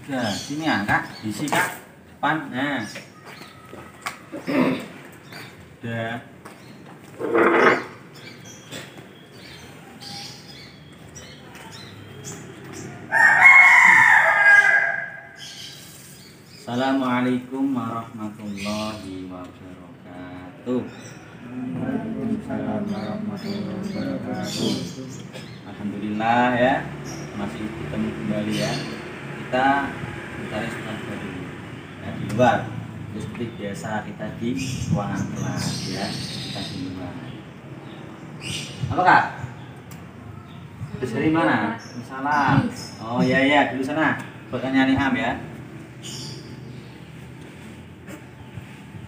Udah, sini ya kak, diisi kak, depan, nah. Udah. Assalamualaikum warahmatullahi wabarakatuh. Waalaikumsalam warahmatullahi wabarakatuh. Alhamdulillah ya, masih ketemu kembali ya. Kita mencari surat baru ya, di luar. Jadi seperti biasa kita di ruangan kelas ya, kita di luar. Halo kak, dari mana? Salam. Oh iya iya, dulu sana. Bukannya Niam ya.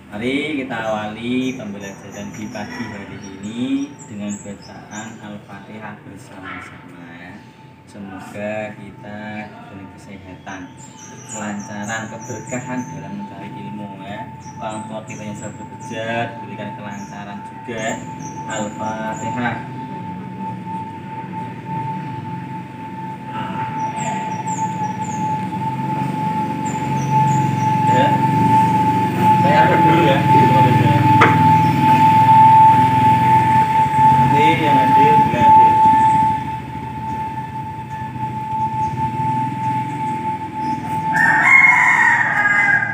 Mari kita awali pembelajaran di pagi hari ini dengan bacaan Al-Fatihah bersama-sama ya. Semoga kita diberi kesehatan, kelancaran, keberkahan dalam mencari ilmu ya. Orang tua kita yang sedang bekerja diberikan kelancaran juga. Al-Fatihah. Saya akan dulu ya di rumah baca. Nanti yang hadir juga hadir.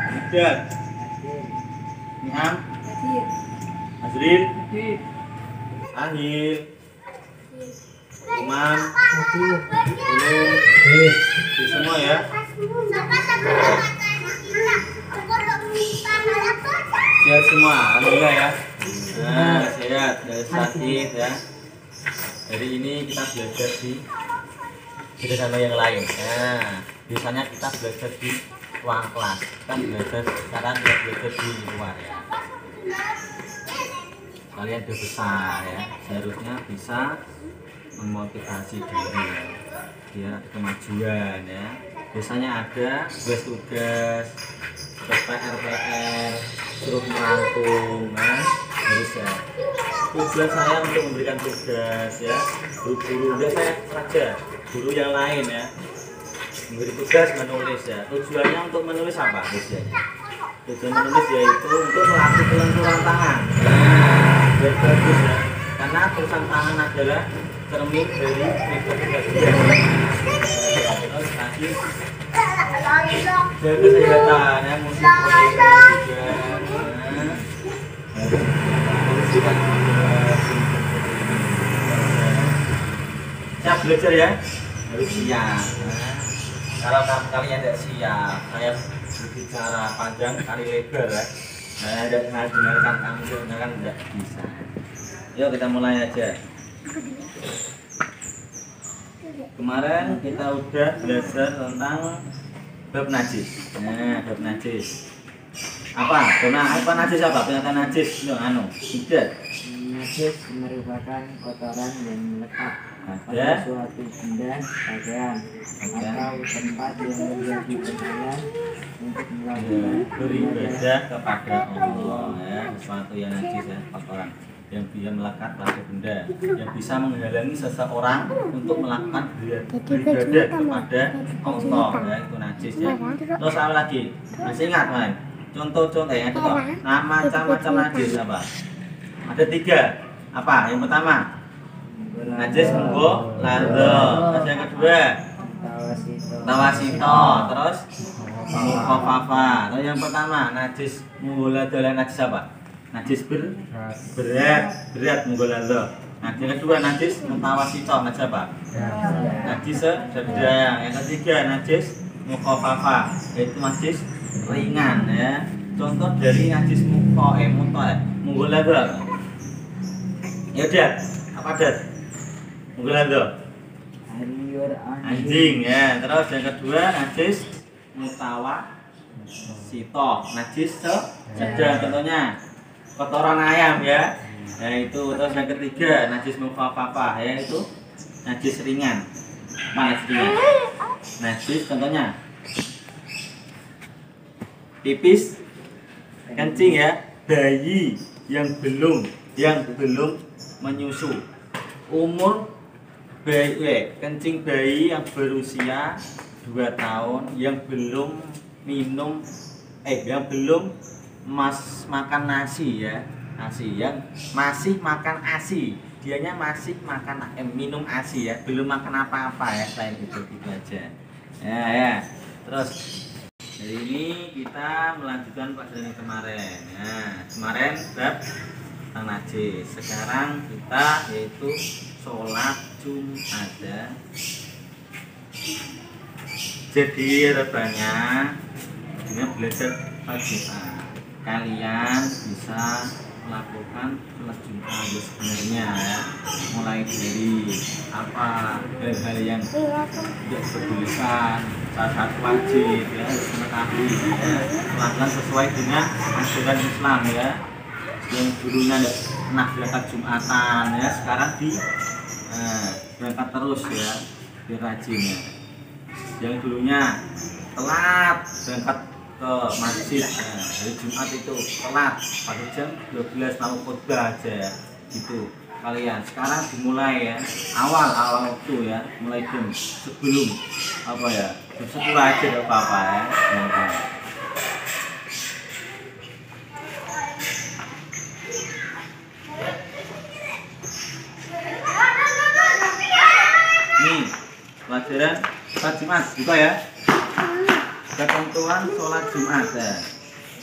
Hadir. Niam. Azril. Ahil. Iman. Ini semua ya. Sehat semua, alhamdulillah ya. Nah, sehat, dari sakit ya. Hari ini kita belajar beda sama yang lain. Nah, biasanya kita belajar di ruang kelas. Kita belajar sekarang belajar di luar ya. Kalian udah besar ya, seharusnya bisa memotivasi diri ya, biar ada kemajuan ya. Biasanya ada tugas-tugas, PR, suruh merangkum, nah, harus ya. Tujuan saya untuk memberikan tugas ya, guru-guru udah saya saja, guru yang lain ya, memberi tugas menulis ya. Tujuannya untuk menulis apa biasanya? Tujuan menulis yaitu untuk melatih kelenturan tangan. Nah, biar bagus ya, karena tulisan tangan adalah cermin dari pribadi. Terus lagi jaga kesehatan ya, musik juga. Siap belajar ya, harus siap. Kalau kalian tidak siap, saya berbicara panjang kali lebar ya. Saya tidak dengarkan kamu dengarkan tidak bisa. Yuk kita mulai aja. Kemarin kita udah belajar tentang bab najis. Nah, bab najis. Apa najis apa? Penyataan najis itu tidak. Najis merupakan kotoran yang melekat pada suatu benda, pakaian, atau tempat yang menjadi pakaian untuk melakukan beribadah kepada Allah ya. Sesuatu yang najis ya, kotoran yang bisa melekat pada benda, yang bisa menghalangi seseorang untuk melakukan beribadah kepada Allah ya, itu najis ya. Terus apa lagi? Masih ingat kan? Contoh-contoh yang ada macam-macam najis apa? Ada 3. Apa? Yang pertama najis menggo lado. Terus yang kedua tawasito. Terus mukhafafa. Terus yang pertama najis menggo lado adalah najis apa? Najis berat menggo lado. Nah, yang kedua najis mutawasito, najis apa? Najis sedang. Yang ketiga najis mukhafafa, yaitu najis ringan ya. Contoh dari najis menggo lado. Ya udah, apa dat? Mugolado. Anjing ya. Terus yang kedua najis mutawasito, najis sedang contohnya kotoran ayam ya. Nah itu. Terus yang ketiga najis mukhafafa ya, itu najis ringan. Najis ringan. Najis contohnya pipis, kencing ya, bayi yang belum menyusu, umur bayi, kencing bayi yang berusia 2 tahun yang belum minum yang belum makan nasi ya, nasi, yang masih makan ASI, dianya masih makan minum ASI ya, belum makan apa-apa ya, selain itu gitu aja ya. Terus hari ini kita melanjutkan pelajaran kemarin ya, kemarin bab tentang najis. Sekarang kita yaitu sholat Jumat ya. Jadi rebahannya dengan belajar sholat Jumat, kalian bisa melakukan sholat Jumat sebenarnya ya, mulai dari apa hal-hal yang tidak bertulisan, salah satu wajib ya, harus mengetahui ya, pelan-pelan sesuai dengan ajaran Islam ya. Yang dulunya tidak pernah berangkat Jumatan ya, sekarang berangkat terus ya, biar rajin ya. Yang dulunya telat berangkat ke masjid ya, hari Jumat itu telat pada jam 12 mau khotbah aja ya, gitu. Kalian sekarang dimulai ya, awal waktu ya, mulai jam sebelum apa ya, jam 10 aja tidak apa-apa ya. Nih pelajaran sholat Jumat juga ya. Ketentuan sholat Jumat ya.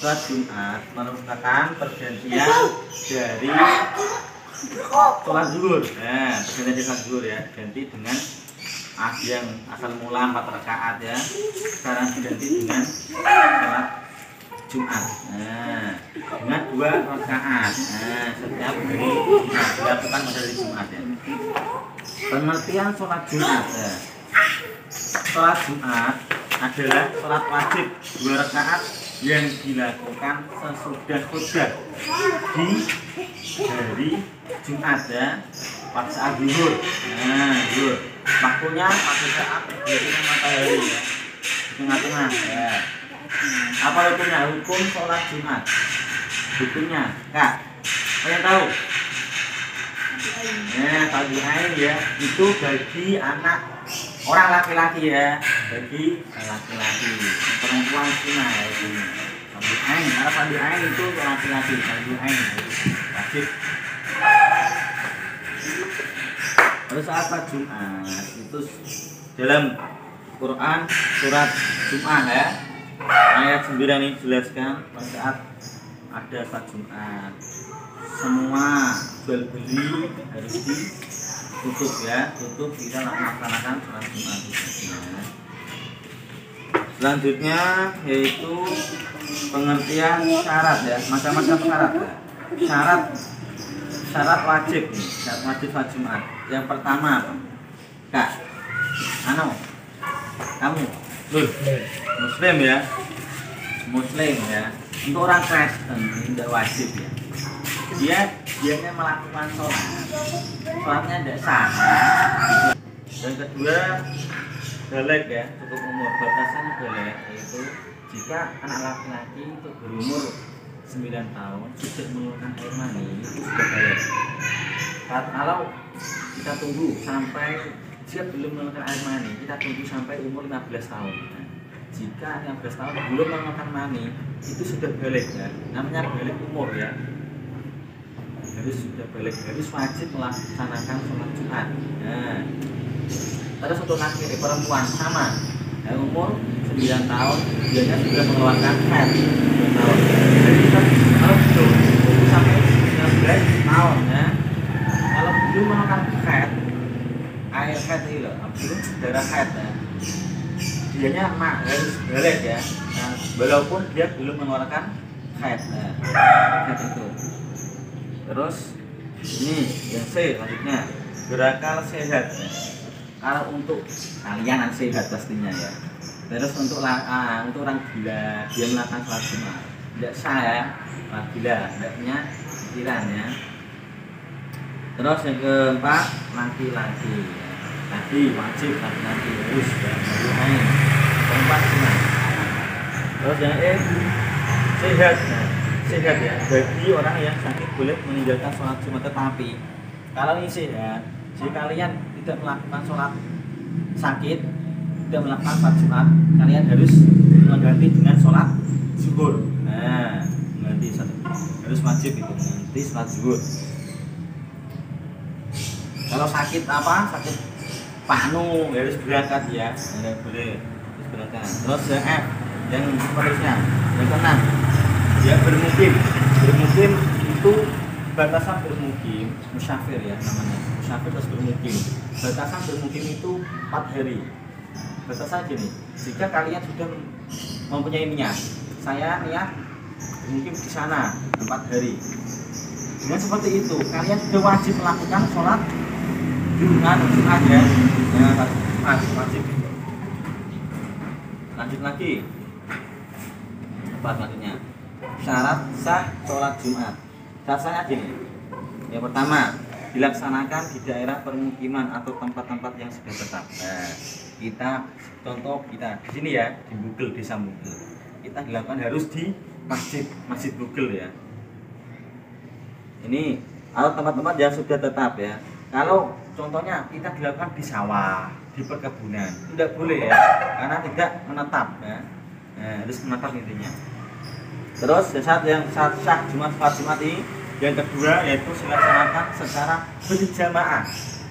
Sholat Jumat merupakan pergantian dari sholat zuhur ya, pergantian dari sholat zuhur ya, ganti dengan yang asal mula 4 rakaat ya, sekarang diganti dengan sholat Jumat dengan 2 rakaat setiap hari dilakukan pada hari Jumat ya. Pengertian sholat Jumat ya. Sholat Jumat adalah sholat wajib 2 rakaat yang dilakukan sesudah khutbah di hari Jumat ya, pada saat zuhur. Zuhur waktunya pada saat terbitnya matahari ya, di tengah-tengah ya. Apa hukumnya? Hukum sholat Jumat, hukumnya Kak, kalian tahu? Tabi'in ya, itu bagi anak orang laki-laki ya, bagi laki-laki, perempuan sunnah ya itu. Tabi'in, karena tabi'in itu laki-laki, tabi'in wajib. Terus apa Jumat? Itu dalam Quran surat Jumat ya, ayat 9 ini jelaskan pada saat ada sholat Jumat semua jual beli harus ditutup ya, tutup, kita laksanakan sholat Jumat ya. Selanjutnya yaitu pengertian syarat ya, macam-macam syarat ya. Syarat wajib nih, syarat wajib sholat Jumat. Yang pertama apa? Kak, kamu Muslim ya, Muslim ya. Untuk orang Kristen tidak wajib ya, dianya melakukan sholatnya tidak sah. Dan kedua, baligh ya, cukup umur, batasannya baligh, yaitu jika anak laki-laki itu berumur 9 tahun sudah mengeluarkan air mani, itu sudah baligh. Kalau kita tunggu sampai dia belum mengeluarkan air mani, kita tunggu sampai umur 15 tahun. Nah, jika 15 tahun belum mengeluarkan mani, itu sudah baligh ya, namanya baligh umur ya, harus sudah baligh, harus wajib melaksanakan sholat Jumat. Nah, terus untuk laki perempuan sama ya, umur 9 tahun dianya sudah mengeluarkan haid 9 tahun. Jadi kita kalau belum sampai 19 tahun ya, kalau belum mengeluarkan haid, air haid itu loh, belum darah haid ya, dianya harus baligh ya. Nah, walaupun dia belum mengeluarkan haid ya, haid itu. Terus ini yang C selanjutnya, berakal sehat ya. Kalau untuk kalian sehat pastinya ya. Terus untuk orang gila dia melakukan sholat Jumat tidak sah ya, orang gila tidak punya pikiran ya. Terus yang keempat, laki-laki ya. Tadi wajib laki-laki harus ya, keempat sunnah. Terus yang sehat ya. Sehat ya, bagi orang yang sakit boleh meninggalkan sholat Jumat, tetapi kalau ini sehat, jika kalian tidak melakukan sholat sakit tidak melakukan sholat Jumat, kalian harus mengganti dengan sholat zuhur. Nah, mengganti harus wajib itu mengganti sholat zuhur. Kalau sakit apa? Sakit panu harus berangkat ya, tidak boleh harus berangkat. Terus F yang seterusnya, yang keenam, ya bermukim itu batasan bermukim, musyafir ya namanya, musyafir terus bermukim. Batasan bermukim itu 4 hari. Batasan gini, jika kalian sudah mempunyai niat, saya niat bermukim di sana 4 hari. Dengan seperti itu, kalian sudah wajib melakukan sholat Jumat ya. Nah, wajib. Lanjut lagi. Apa selanjutnya? Syarat sah sholat Jumat. Syaratnya gini. Yang pertama, dilaksanakan di daerah permukiman atau tempat-tempat yang sudah tetap. Nah, kita di sini ya, di Bugel, desa Bugel. Kita dilakukan harus di masjid Bugel ya. Ini atau tempat-tempat yang sudah tetap ya. Kalau contohnya kita dilakukan di sawah, di perkebunan, tidak boleh ya, karena tidak menetap ya. Nah, harus menetap intinya. Terus syarat yang sah Jumat ini yang kedua yaitu dilaksanakan secara berjamaah.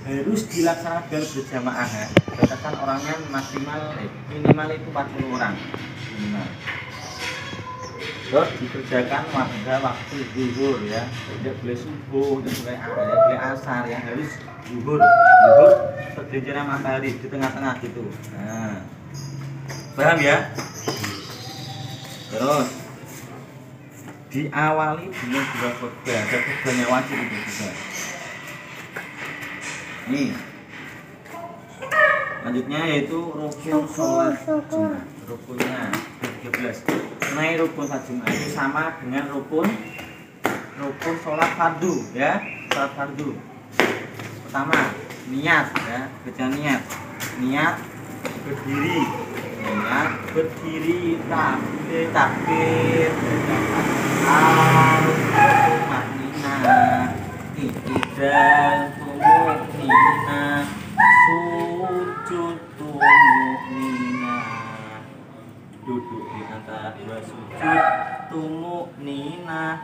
Harus dilaksanakan berjamaah ya. Katakan orangnya minimal itu 40 orang minimal. Terus dikerjakan pada waktu zuhur ya, tidak boleh subuh, tidak boleh asar ya, harus zuhur tergelincirnya matahari di tengah-tengah gitu. Nah, paham ya? Terus diawali dengan 2 khutbah, ada khutbahnya wajib itu juga. Nih, lanjutnya yaitu rukun sholat Jumat. Rukunnya 13. Naik rukun sholat Jumat itu sama dengan rukun sholat fardu ya, sholat fardu. Pertama, niat ya, baca niat berdiri, takbir, iktidal mu'minah, sujud mu'minah, duduk di antara 2 sujud mu'minah,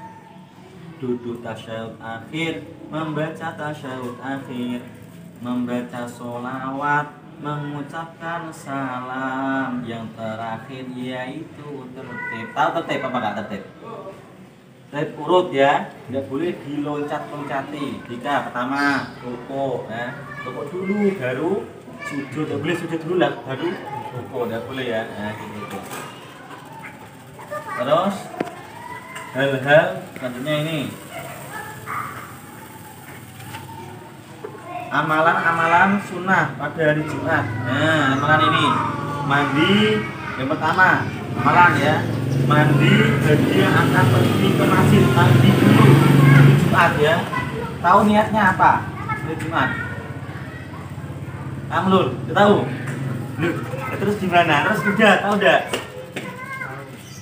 duduk tasyahud akhir, membaca tasyahud akhir, membaca sholawat, mengucapkan salam, yang terakhir yaitu tertib. Tahu tertib apa enggak tertib? Tertib urut ya, tidak boleh diloncat-loncati. Jika pertama rukuk ya, rukuk dulu baru sujud, tidak boleh sujud dulu lah baru rukuk, tidak boleh ya. Nah, gitu. Terus hal-hal selanjutnya ini amalan sunnah pada hari Jumat. Nah, amalan ini mandi yang pertama, amalan ya, mandi bagi yang akan pergi ke masjid, mandi dulu hari Jumat ya. Tahu niatnya apa hari Jumat? Amlul, tahu? Terus gimana? Terus udah tahu enggak?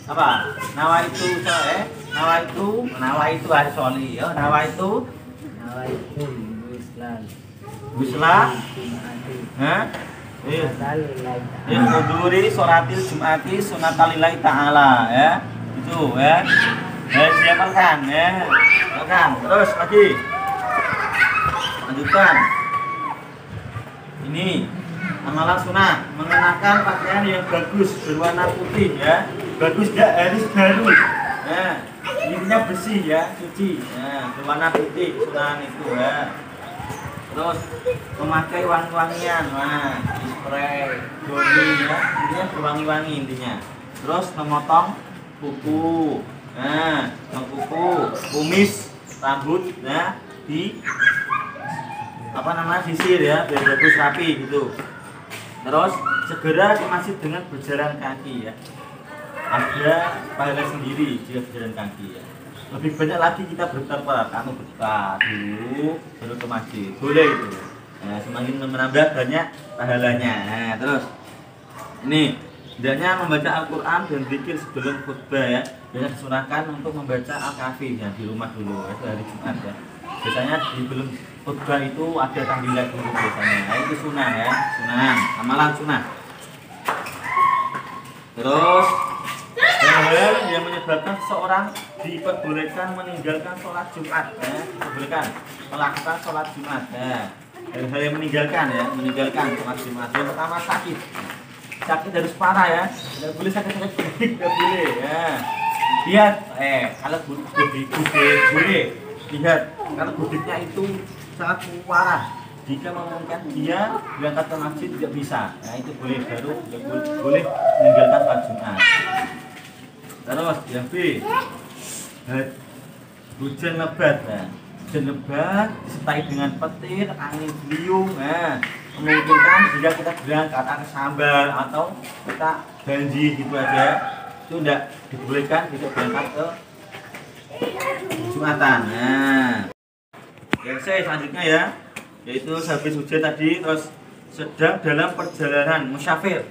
Apa? Nawa itu hari soli ya, nawa itu Wislah Huduri sholatil Jum'ati sunatalillahi ta'ala ya. Itu ya. Siapkan ya. Siapkan. Terus lagi. Lanjutkan. Ini amalan sunnah, mengenakan pakaian yang bagus berwarna putih ya. Bagus enggak, harus baru. Nah, intinya bersih ya, suci. Nah, berwarna putih sunnah itu ya. Terus memakai wangi-wangian, nah, spray, body ya, intinya berwangi-wangi intinya. Terus memotong kuku, nah, kumis, rambut, nah, sisir ya, biar bagus rapi gitu. Terus segera ke masjid dengan berjalan kaki ya. Ada pahala sendiri jika berjalan kaki ya. Lebih banyak lagi kita bertapa, kamu bertapa dulu baru ke masjid, boleh itu. Nah, semakin menambah banyak pahalanya. Nah, terus ini hendaknya membaca Al-Quran dan zikir sebelum khutbah ya. Banyak disunahkan untuk membaca Al-Kahfi ya, di rumah dulu itu hari Jumat ya. Biasanya sebelum khutbah itu ada tahlilan dulu biasanya. Nah, itu sunnah ya, sunnah, amalan sunnah. Terus hal yang menyebabkan seseorang diperbolehkan meninggalkan sholat Jumat, diperbolehkan melakukan sholat Jumat. Hal-hal yang meninggalkan sholat Jumat. Yang pertama sakit harus parah ya, tidak boleh sakit-sakit gudik, tidak boleh ya. Lihat, kalau gudik boleh. Lihat, kalau gudiknya itu sangat parah, jika memungkinkan dia berangkat ke masjid tidak bisa, nah itu boleh, baru boleh meninggalkan sholat Jumat. Terus yang B, hujan lebat. Hujan lebat disertai dengan petir, angin beliung, memungkinkan jika kita berangkat ke Sambal atau kita banjir gitu aja, itu tidak dibolehkan kita berangkat ke Jumatan. Yang C selanjutnya ya, yaitu habis hujan tadi, terus sedang dalam perjalanan musafir,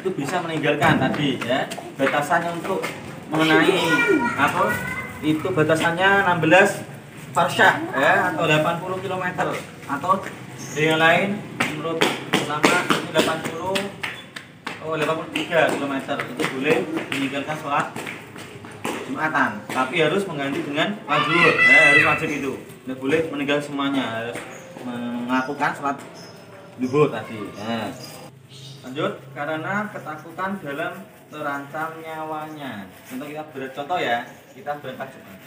itu bisa meninggalkan tadi ya. Batasannya untuk mengenai apa? Itu batasannya 16 farsyah ya, atau 80 km, atau yang lain menurut ulama ini 83 km itu boleh meninggalkan sholat Jumatan, tapi harus mengganti dengan zuhur, harus wajib itu, tidak boleh meninggalkan semuanya, harus melakukan sholat zuhur tadi. Lanjut, karena ketakutan dalam terancam nyawanya. Contoh ya, kita berangkat Jumat.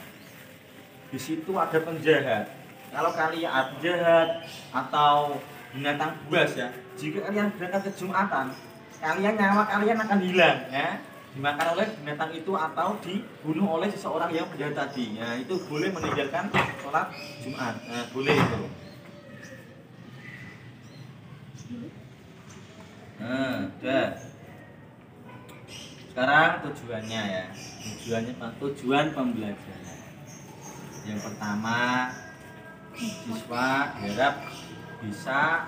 Di situ ada penjahat. Kalau kalian ada penjahat atau binatang buas ya, jika kalian berangkat ke Jumatan, nyawa kalian akan hilang ya, dimakan oleh binatang itu atau dibunuh oleh seseorang yang penjahat tadi. Nah, itu boleh meninggalkan sholat Jumat. Boleh itu. Udah. Sekarang tujuannya ya. Tujuan pembelajaran. Yang pertama, siswa harap bisa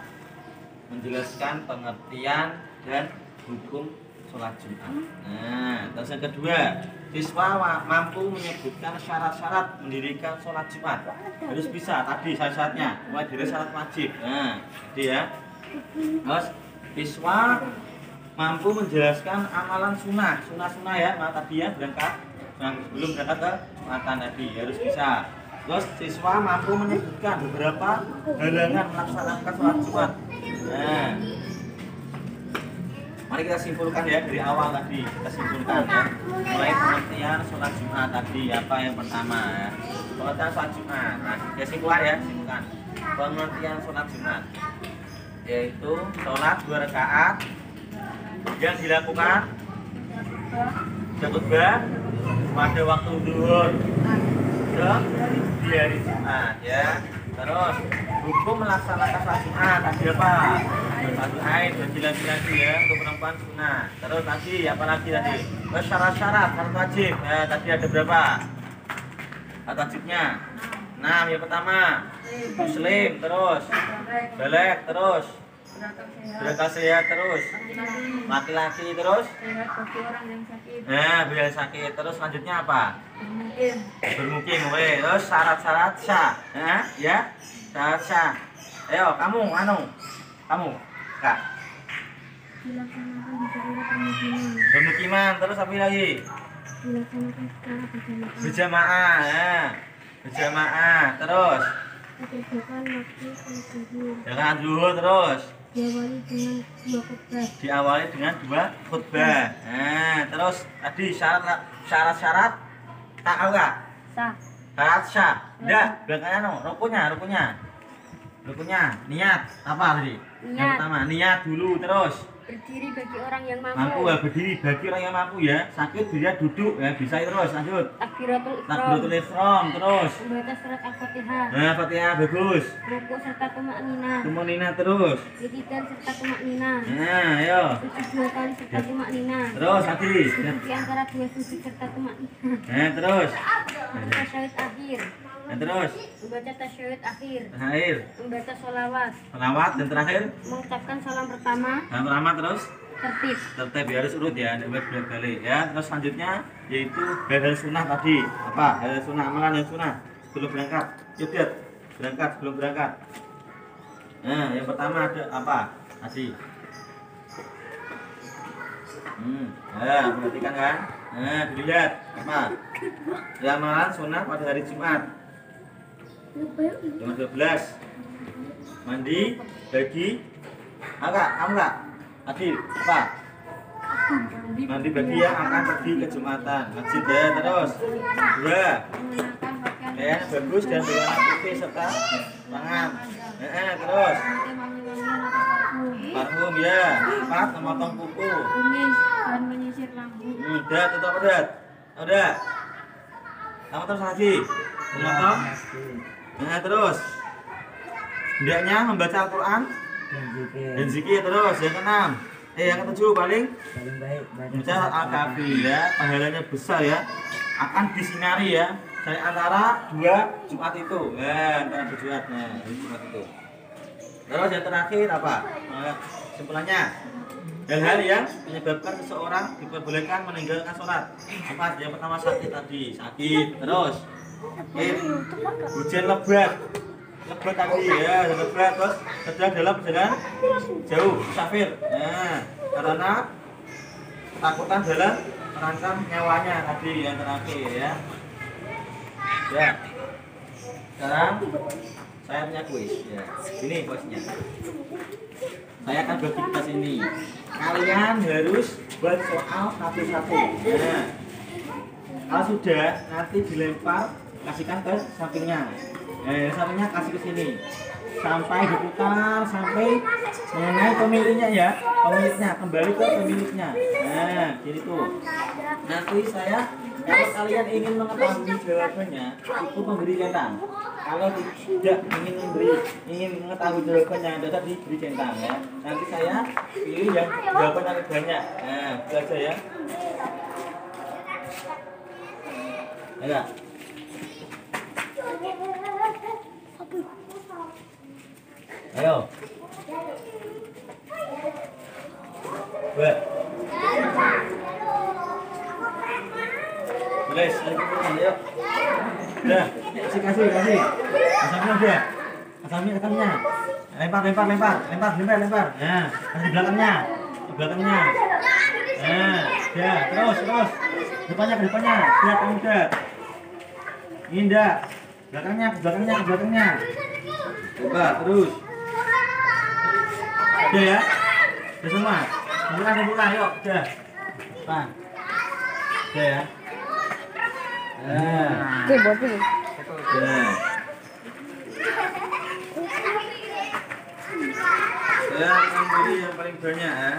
menjelaskan pengertian dan hukum sholat Jumat. Terus yang kedua, siswa mampu menyebutkan syarat-syarat mendirikan sholat Jumat. Harus bisa tadi syarat-syaratnya, mulai dari syarat wajib. Jadi ya. Terus siswa mampu menjelaskan amalan sunnah ya, tadi ya berangkat sebelum berangkat ke Jumatan tadi harus bisa. Terus siswa mampu menyebutkan beberapa halangan melaksanakan sholat Jumat. Mari kita simpulkan ya dari awal tadi, kita simpulkan ya. Mulai pengertian sholat Jumat tadi apa yang pertama ya. Pengertian sholat Jumat. Ya simpulkan. Pengertian sholat Jumat yaitu sholat 2 rakaat yang dilakukan khutbah pada waktu zuhur di hari Jumat ya. Terus hukum melaksanakan sholat Jumat tadi apa? Satu haid dan laki-laki ya, untuk perempuan sunnah. Terus tadi apa lagi tadi? Terus syarat-syarat wajib ya, tadi ada berapa? Syarat wajibnya 6. Yang pertama muslim, terus baligh, terus berakal sehat, terus laki-laki, terus biar sakit. Terus selanjutnya apa? Bermukim. Terus syarat-syarat syah ya, syarat syah. Ayo kamu Kak, bermukiman. Terus apa lagi? Berjamaah ya, berjamaah. Terus jangan zuhur. Terus diawali dengan 2 khutbah. Terus tadi syarat-syarat tak enggak? Syarat syah. Enggak, belakangnya rukunnya niat apa tadi? Yang pertama niat dulu. Terus berdiri bagi orang yang mampu. Berdiri bagi orang yang mampu ya. Sakit dia duduk ya, bisa. Terus lanjut. Takbiratul ihram. Terus membaca surat Al-Fatihah. Fatihah bagus. Ruku serta tumakninah. Terus Iktidal serta tumakninah. Ayo. Sujud 2 kali serta tumakninah. Terus tadi duduk di antara 2 sujud serta tumakninah. Terus tasyahud akhir. Terus membaca tasyahud akhir. Membaca sholawat. Dan terakhir mengucapkan salam pertama. Terus tertib ya, harus urut ya, tidak boleh ya. Terus selanjutnya yaitu hal-hal sunnah tadi. Apa? Hal sunnah, amalan yang sunnah sebelum berangkat. Yuk berangkat sebelum berangkat. Yang pertama ada apa? Tadi Nah, perhatikan kan? Nah, dilihat apa? Amalan sunnah pada hari Jumat. Jumat 12. Mandi bagi enggak? Adil, apa? Mandi bagi yang akan pergi ke Jumatan. Masjid ya, terus. 2. Pakaian bagus dan berwarna putih serta tangan. Terus. Parfum ya. 4. Memotong kuku. Kumis dan menyisir rambut. Udah, tutup udah. Kamu terus lagi. Memotong. Terus. Hendaknya membaca Al-Quran dan zikir terus. Yang ke-6. Yang ke-7 paling baik baca Al-Kahfi ya, pahalanya besar ya, akan disinari ya dari antara 2 Jumat itu. Antara 2 Jumat, Jumat itu. Terus yang terakhir apa? Kesimpulannya, hal-hal yang menyebabkan seseorang diperbolehkan meninggalkan sholat. Apa? Yang pertama sakit. Terus hujan lebat tadi ya, lebat. Terus sedang dalam perjalanan jauh, musafir. Karena ketakutan dalam merancang nyawanya tadi yang terakhir ya. Sekarang saya punya kuis ya. Ini kuisnya. Saya akan bagi tugas ini. Kalian harus buat soal satu-satu. Kalau sudah nanti dilempar, kasihkan ke sampingnya. Sampingnya kasih ke sini. Sampai diputar sampai mengenai pemiliknya ya. Kembali ke pemiliknya. Gini tuh. Nanti saya, kalau kalian ingin mengetahui jawabannya, itu memberi centang. Kalau tidak ingin mengetahui jawabannya, tetap diberi centang ya. Nanti saya pilih yang jawaban yang banyak. Itu aja ya. Ayo. Ayo. Buat. Boleh, ayo. Udah, kasih. Asamnya udah. Asamnya. Lempar. Nah, kasih belakangnya. Ya, terus. Depannya. Biar kamu udah. Indah. Belakangnya. Coba, terus. Udah ya? Udah semua? Kumpulkan, yuk. Udah. Depan. Udah ya? Oke, buat ini. Saya akan beri yang paling banyak ya.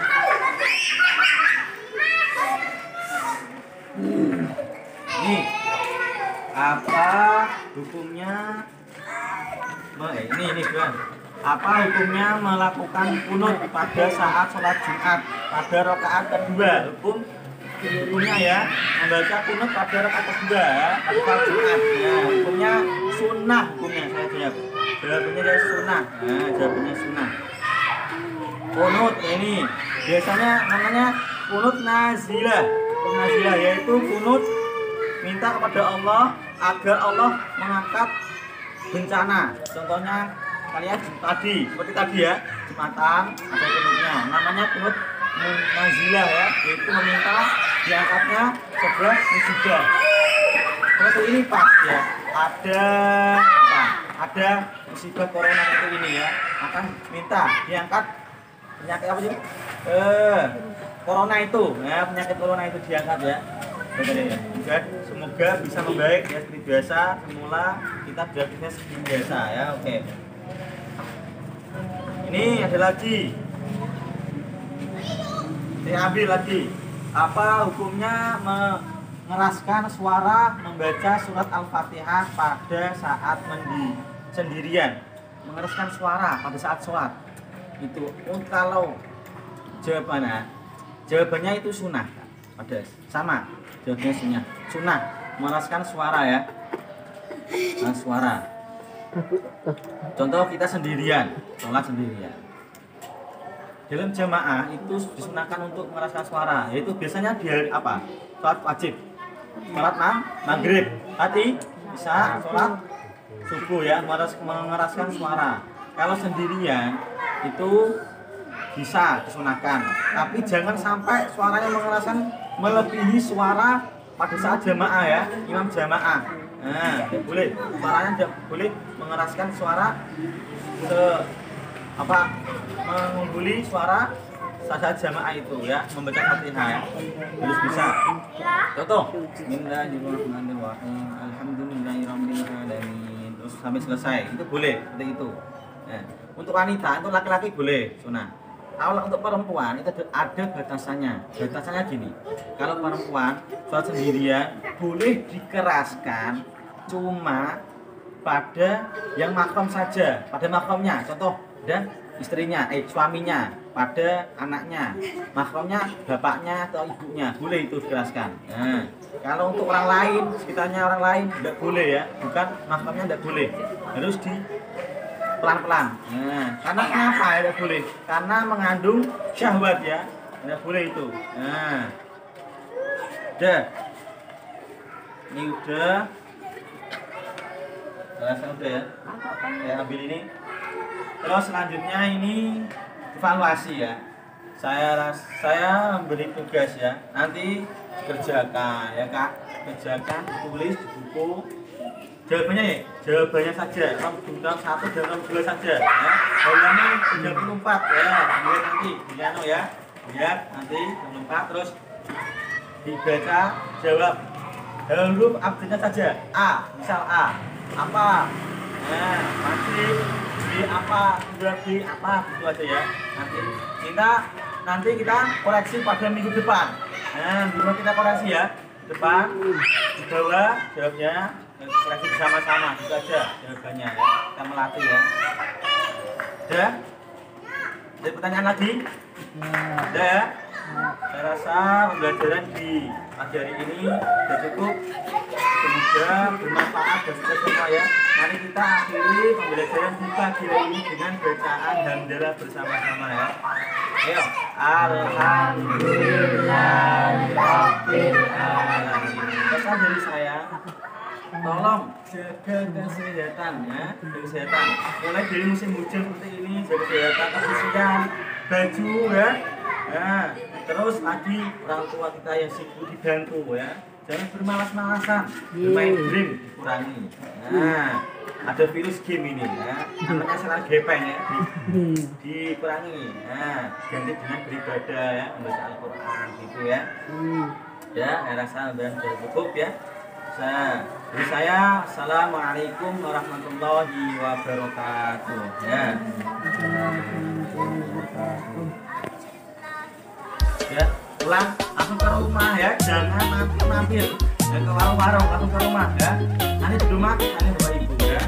Nih, apa hukumnya? Ini Tuan. Apa hukumnya melakukan kunut pada saat sholat Jumat pada rakaat kedua? Hukumnya ya, membaca kunut pada rakaat kedua pada sholat Jumat. Hukumnya sunnah. Saya jawab. Jawabannya dia sunnah. Jawabannya sunnah. Kunut ini biasanya namanya kunut nazilah. Kunut nazilah yaitu kunut minta kepada Allah agar Allah mengangkat bencana. Contohnya kalian seperti tadi ya, Jumatan ada kunutnya. Namanya kunut nazilah ya, yaitu meminta diangkatnya sebelah musibah. Seperti ini pas ya, ada musibah corona seperti ini ya, akan minta diangkat penyakit apa sih? Corona itu, ya penyakit corona itu diangkat ya. Semoga bisa membaik ya seperti biasa, semula kita beraktivitas seperti biasa ya. Oke. Ini ada lagi. Saya ambil lagi. Apa hukumnya mengeraskan suara membaca surat Al-Fatihah pada saat mandi sendirian? Mengeraskan suara pada saat sholat itu kalau jawabannya itu sunnah. Ada sama jawabannya sunnah mengeraskan suara ya. Suara. Contoh kita sendirian, sholat sendirian. Dalam jamaah itu disunahkan untuk mengeraskan suara, yaitu biasanya di hari apa? Sholat wajib, sholat maghrib, bisa sholat subuh ya, mengeraskan suara. Kalau sendirian itu bisa disunahkan, tapi jangan sampai suaranya mengeraskan melebihi suara pada saat jamaah ya, imam jamaah. Nah, tidak boleh, suaranya tidak boleh mengeraskan suara mengungguli suara saat jamaah itu ya, membaca Fatihah ya, harus bisa. Contoh, Bismillahirrahmanirrahim, Alhamdulillahirabbil alamin, terus sampai selesai, itu boleh seperti itu. Nah, untuk wanita, untuk laki-laki boleh sunah. Kalau untuk perempuan itu ada batasannya. Batasannya gini, kalau perempuan sholat sendirian boleh dikeraskan cuma pada yang makom saja, pada makomnya. Contoh, dan istrinya, suaminya, pada anaknya, makomnya bapaknya atau ibunya, boleh itu dikeraskan. Nah, kalau untuk orang lain, sekitarnya orang lain tidak boleh ya, bukan makomnya tidak boleh, harus di pelan-pelan. Nah, karena kenapa ya tidak boleh? Karena mengandung syahwat ya, tidak boleh itu. Nah, udah, ini udah, saya udah ya, saya ambil ini. Terus selanjutnya ini evaluasi ya. Saya memberi tugas ya. Nanti kerjakan ya Kak. Kerjakan, tulis di buku. Jawabannya ya, jawabannya saja. Nomor 1 dan nomor 2 saja ya. Halaman 34 ya. Lihat nanti, ya. Lihat nanti 34 terus dibaca, jawab. Huruf abjadnya saja. A, misal A. Apa? Nah, masih di apa, berarti apa, itu aja ya. Nanti kita koreksi pada minggu depan. Nah, dulu kita koreksi ya. Depan, di bawah jawabnya, koreksi bersama-sama, itu aja jawabannya ya. Kita melatih ya. Udah? Ada pertanyaan lagi? Udah ya? Saya rasa pembelajaran di pagi hari ini sudah cukup. Semoga bermanfaat bagi kita semua ya. Mari kita akhiri pembelajaran di pagi hari ini dengan bacaan hamdalah bersama-sama ya. Ayo, alhamdulillahirabbil alamin. Pesan dari saya, tolong jaga kesehatan ya, kesehatan. Mulai dari musim hujan seperti ini, jaga kesehatan, kebersihan baju ya. Nah, terus lagi orang tua kita yang sibuk dibantu ya. Jangan bermalas-malasan, bermain game dikurangi. Nah, ada virus game ini ya, namanya salah gepeng ya, dikurangi. Nah, ganti dengan beribadah ya, membaca Al-Quran gitu ya. Ya, saya rasa sudah cukup ya. Dari saya, assalamualaikum warahmatullahi wabarakatuh. Ya, pulang langsung ke rumah ya, jangan mampir ke warung-warung, langsung ke rumah ya. Nanti di rumah tanya bapak ibu ya.